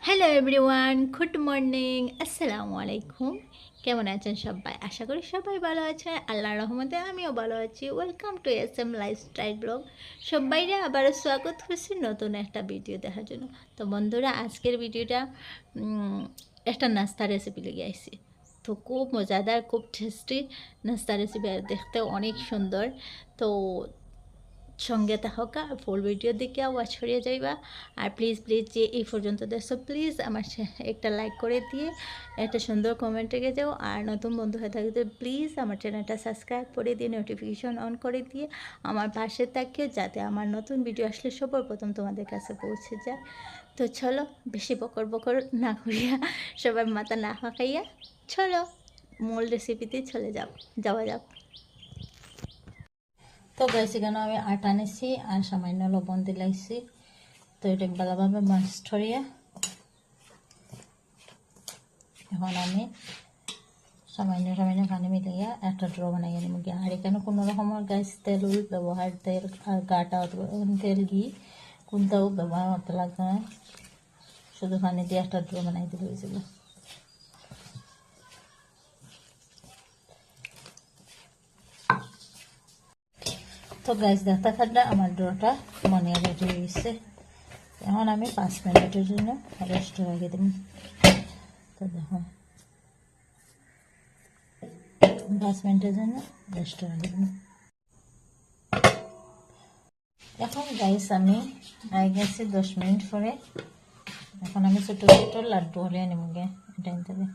Hello everyone, good morning, আসসালামু আলাইকুম। কেমন আছেন সবাই? আশা করি সবাই ভালো আছেন। আল্লাহর রহমতে আমিও ভালো আছি। Welcome to S M lifestyle blog. সবাইরে আবারও স্বাগত করছি নতুন একটা ভিডিও দেখার জন্য। তো বন্ধুরা, আজকের ভিডিওটা একটা নাস্তা রেসিপি লেগে আইছি। তো খুব মজাদার, খুব টেস্টি নাস্তা রেসিপি, আর দেখতেও অনেক সুন্দর। তো সঙ্গে থাকা ফুল ভিডিও দেখে ওয়াচ করিয়ে যাইবা। আর প্লিজ প্লিজ যে এই পর্যন্ত দেখছো, প্লিজ আমার একটা লাইক করে দিয়ে একটা সুন্দর কমেন্ট রেখে যাও। আর নতুন বন্ধু হয়ে থাকলে প্লিজ আমার চ্যানেলটা সাবস্ক্রাইব করে দিয়ে নোটিফিকেশন অন করে দিয়ে আমার পাশে থাকিও, যাতে আমার নতুন ভিডিও আসলে সবার প্রথম তোমাদের কাছে পৌঁছে যায়। তো চলো, বেশি বকর বকর না করিয়া, সবার মাথা না ফাঁকাইয়া, চলো মূল রেসিপিতে চলে যাওয়া যাক। তো গাইছি কেন আমি আটা নিছি আর সামান্য লবণ দিলাইছি। তো এটা ভালোভাবে মাছ ধরিয়া এখন আমি সামান্য সামান্য পানি মিলাইয়া একটা ড্র বানাইয়া নিব গিয়ে। আর এখানে কোনো রকমের গাছ তেল ব্যবহার, তেল আর গাটা তেল ঘি কোনটাও ব্যবহার করতে লাগবে না, শুধু পানি দিয়ে একটা ড্র বানাই দিলে হয়েছিল। তো গাছ দেখতে থাকলে আমার ড্রটা মনে রেডি হয়ে গেছে। এখন আমি 5 মিনিটের জন্য রেস্ট রেখে দেব। তো দেখো 5 মিনিটের জন্য রেস্ট রেখে দেব। এখন গাইস আমি গেছি 10 মিনিট পরে। এখন আমি ছোট ছোট লাড্ডু হলে নেব গে এটা থেকে।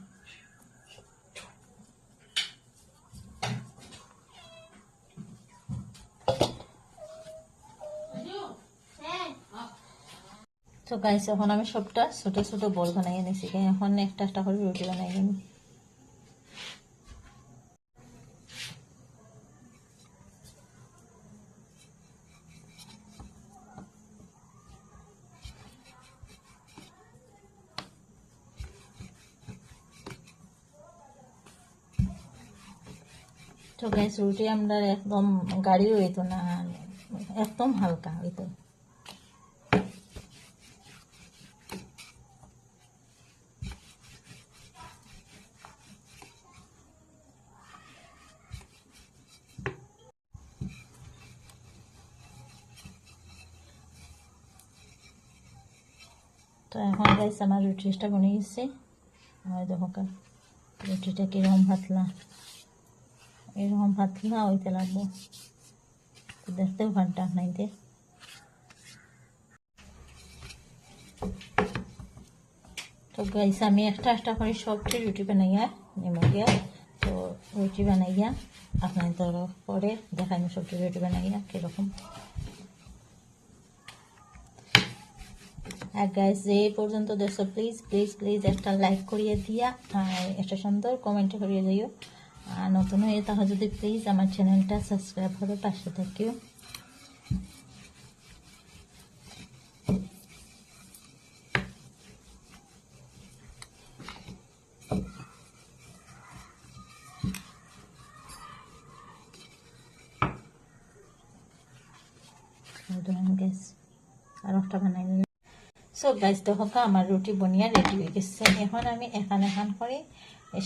তো গাইস এখন আমি সবটা ছোট ছোট বল বানাই নিয়েছি। এখন একটা একটা করে রুটি বানাই নিব। তো গাইস রুটি আমরা একদম গাড়ি হইতো না, একদম হালকা হইতো। তো এখন গাইস আমার রুটিটা বনে গেছে। আর দেখো রুটিটা কিরকম পাতলা, এরকম পাতলা হইতে লাগবে। দেখতেও ঘন্টা নাইতে। তো গাইস আমি একটা একটা করে সবটি রুটি বানাইয়া নেব গিয়া। তো রুটি বানাইয়া আপনার তরফ পরে দেখানো সবটি রুটি বানাইয়া কীরকম। আর গাইস যে পর্যন্ত দেখছো, প্লিজ প্লিজ প্লিজ একটা লাইক করিয়ে দিয়া আর একটা সুন্দর কমেন্ট করিয়ে দিও। আর নতুন হয়ে তাহলে যদি প্লিজ আমার চ্যানেলটা সাবস্ক্রাইব করে পাশে থাকিও। গ্যাস আর একটা বানাই নিলাম। সো গাইস দেখো আমার রুটি বনিয়া রেডি হয়ে গেছে। এখন আমি এখান এখান করে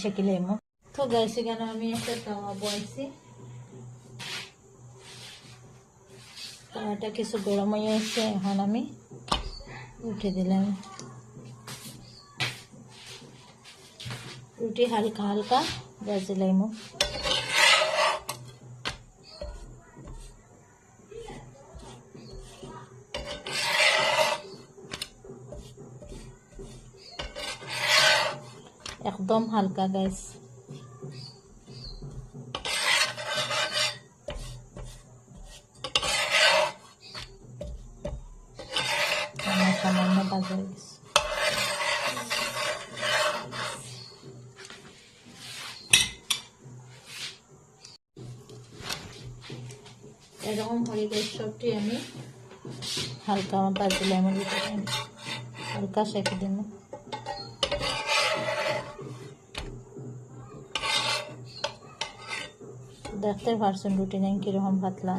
সেকিলে এমন। তো গাইস এখানে আমি একটা তাওয়া বয়েছি। তাওয়াটা কিছু গরম হয়ে এসে এখন আমি উঠে দিলাম। রুটি হালকা হালকা ভাজিলাম। একদম হালকা গাইস। আমার সামান্য বাজে গেছে। এরকম হয়ে গেছে সবটি আমি হালকা ভাজিলাম, হালকা সেঁকে দিব। দেখতে পারছেন রুটি নেই কিরকম পাতলা।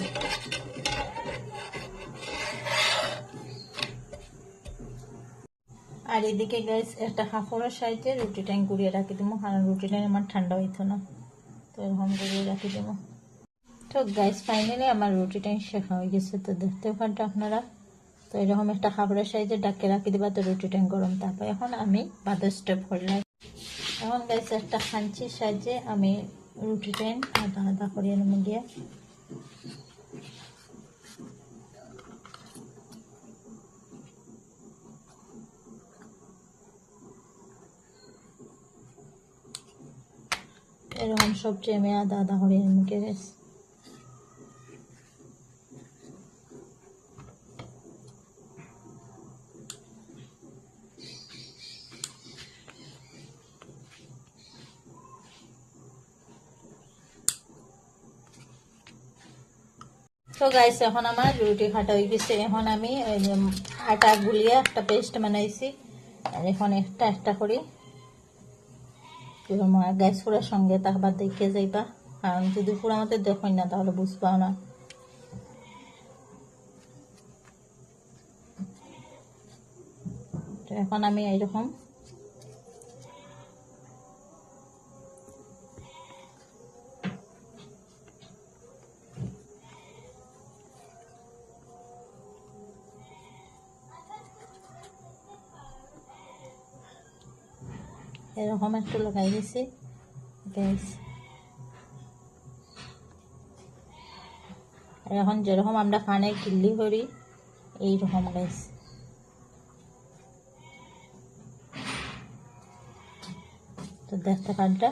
আর এদিকে গাইস একটা হাফড়ার সাইজে রুটিটা গুড়িয়ে রাখি দেবো, কারণ রুটিটা আমার ঠান্ডা হইতো না, তো এরকম গুড়িয়ে রাখি দেবো। তো গাইস ফাইনালি আমার রুটিটা শেখা হয়ে গেছে, তো দেখতে পারেন আপনারা। তো এরকম একটা খাবারের সাইজে ডাকে রাখি দেবা, তো রুটিটা গরম তারপর এখন আমি বাদার স্টেপ করলাম। এখন গাইস একটা খাঞ্চির সাইজে আমি রুটিটা আধা আধা করিয়ে নেবো গিয়ে। এরকম সবচেয়ে আমি আধা আধা করিয়ে নেবো গিয়ে গাইস। তো গাইস এখন আমার রুটি কাটা হয়ে গেছে, এখন আমি আটা গুলিয়ে একটা পেস্ট বানাইছি, আর এখন একটা একটা করি গ্যাস পুরার সঙ্গে তারপর দেখে যাইবা, কারণ যদি পুরা মতো দেখই না তাহলে বুঝবাও না। তো এখন আমি এইরকম এরকম একটু লাগাই দিছি গ্যাস। এখন যেরকম আমরা কানে কিল্লি করি এইরকম গ্যাস। তো দেখতে কানটা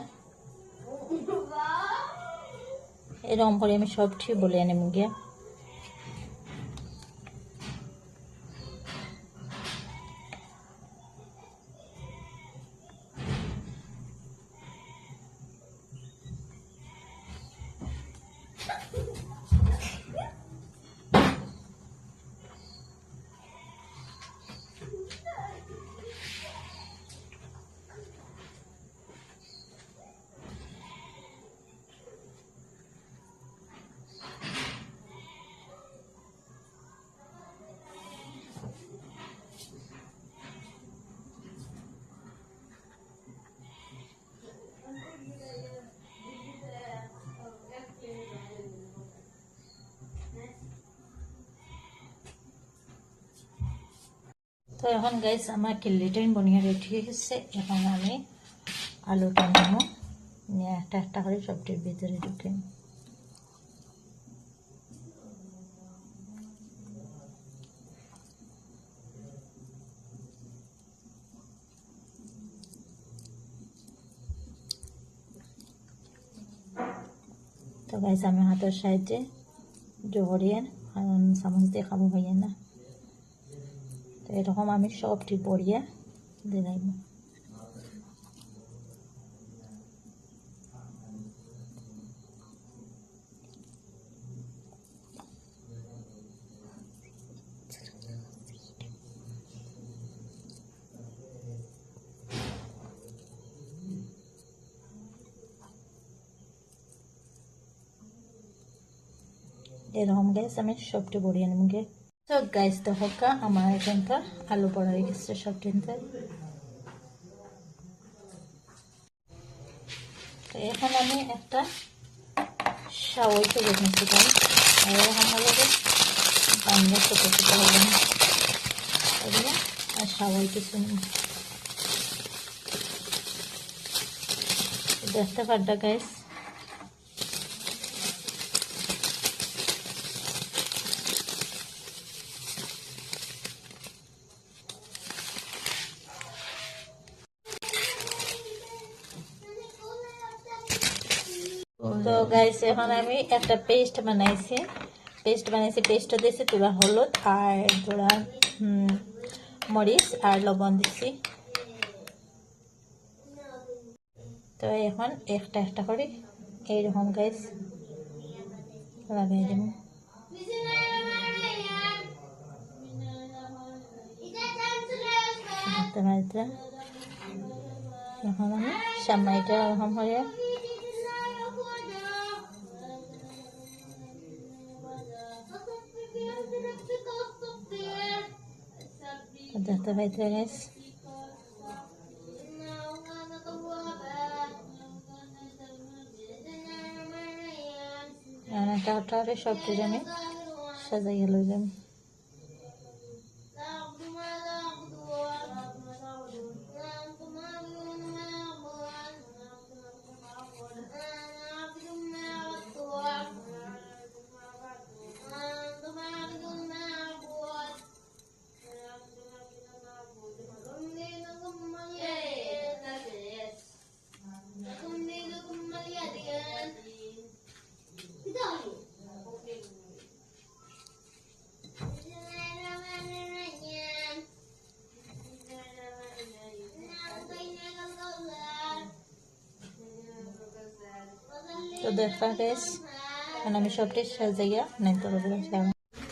এরকম করে আমি সব ঠিক বলে নেব গিয়ে। তো এখন গাইস আমার কিল্লিটাই বনিয়া রেডি হয়ে গেছে, এখন আমি আলুটা নেব, নিয়ে একটা একটা করে সবটির ভিতরে ঢুকে। তো গাইস আমি হাতের সাহায্যে জড়িয়ে, কারণ চামচ দিয়ে খাবো হইয়ে না, তো এরকম আমি সবটি পরিয়ে দিলাম। এরকম গাইস আমি সবটি বড়িয়ে নেব গে। তো গাইস দেখো আমার এখানকার আলু পড়া হয়ে গেছে সবটিতে। তো এখন আমি একটা সাওয়াই করে নিচ্ছি গাইস, আর এরকম হলো যে বাংলা ছোটো ছোটো হবে না এগুলো, আর সাওয়াই কিছু নেই। দেখতে পারটা গাইস তো গাইস এখন আমি একটা পেস্ট বানাইছি, পেস্ট দিয়েছি তোরা হলুদ আর তোরা মরিচ আর লবণ দিছি। তো এখন একটা একটা করে এইরকম গাইস লাগাই দেব। দেখতে পাইতে এখন আমি সামাইটা এরকম হয়ে দেখতে পাইতে গাইস। টাটারে সব কিছু আমি সাজাইয়া লইলাম। তো দেখা গেছ এখন আমি সবটি সাজাইয়া নাইতে বললাম।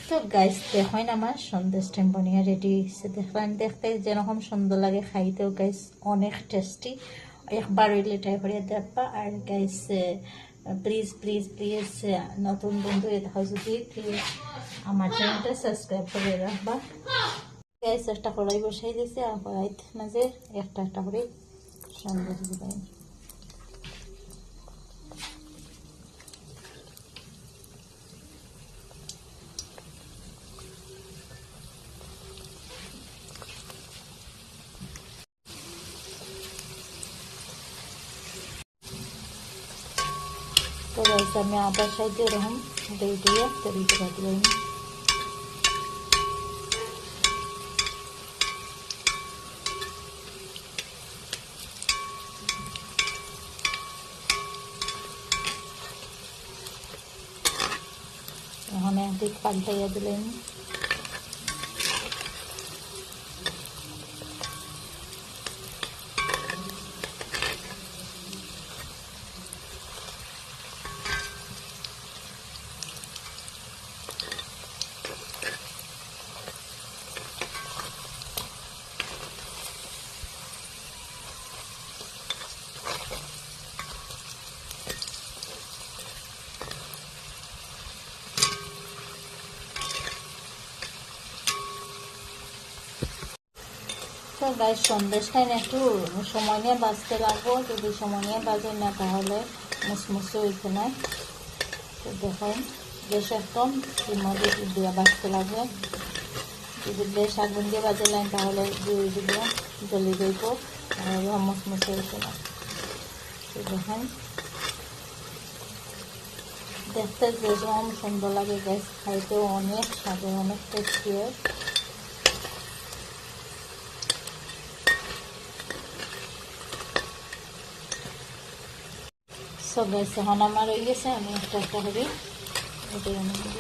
তো গাইস দেখেন আমার সন্দেশ টাইম বনিয়া রেডি হয়েছে। দেখবেন দেখতে যেরকম সুন্দর লাগে, খাইতেও গাইস অনেক টেস্টি। একবার হইলে ট্রাই করিয়া দেখবা। আর গাইস প্লিজ প্লিজ প্লিজ নতুন বন্ধু দেখা যদি প্লিজ আমার চ্যানেলটা সাবস্ক্রাইব করে রাখবা। গাইস একটা কড়াই বসাই দিয়েছে, আর কড়াইত মাঝে একটা একটা করে সন্দেশ দিবেন। তো গাইস আমি আবার সাইডে এরকম দিয়ে দিয়ে তরিতে রাখলাম। এখন একদিক পাল্টাইয়া দিলেন। তো গাইস সন্দেশটা একটু সময় নিয়ে বাজতে লাগবো, যদি সময় নিয়ে বাজে না তাহলে মুসমুসে হইতে নাই। তো দেখেন বেশ একদম মধ্যে দিয়ে বাজতে লাগবে। যদি বেশ আগুন দিয়ে বাজে লাইন তাহলে দিয়ে দিব জলি দিব, তাহলে মুসমুসে হইতে না। তো দেখেন দেখতে যেরকম সুন্দর লাগে গাইস, খাইতেও অনেক স্বাদের, অনেক টেস্টি হয়। সব গাইস এখন আমার হয়ে গেছে, আমি একটা একটা করে এটাই আমি দিব।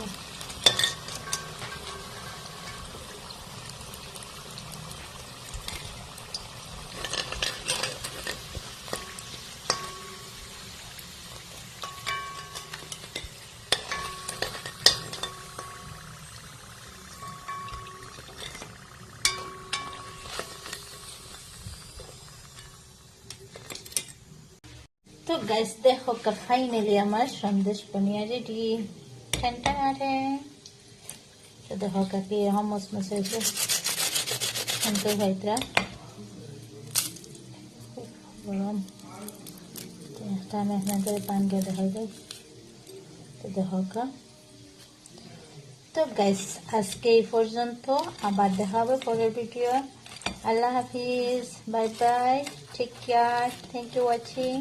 তো গাইস দেখো ফাইনালি আমার সন্দেশ বনিয়া রেডি। তো দেখো কাকি এখন মসমস হয়েছে, সুন্দর ভাইতরা গরম। একটা আমি আপনাদের পান দিয়ে দেখাই যাই। তো দেখো কা। তো গাইস আজকে এই পর্যন্ত, আবার দেখা হবে পরের ভিডিও। আল্লাহ হাফিজ, bye bye, take care, thank you watching.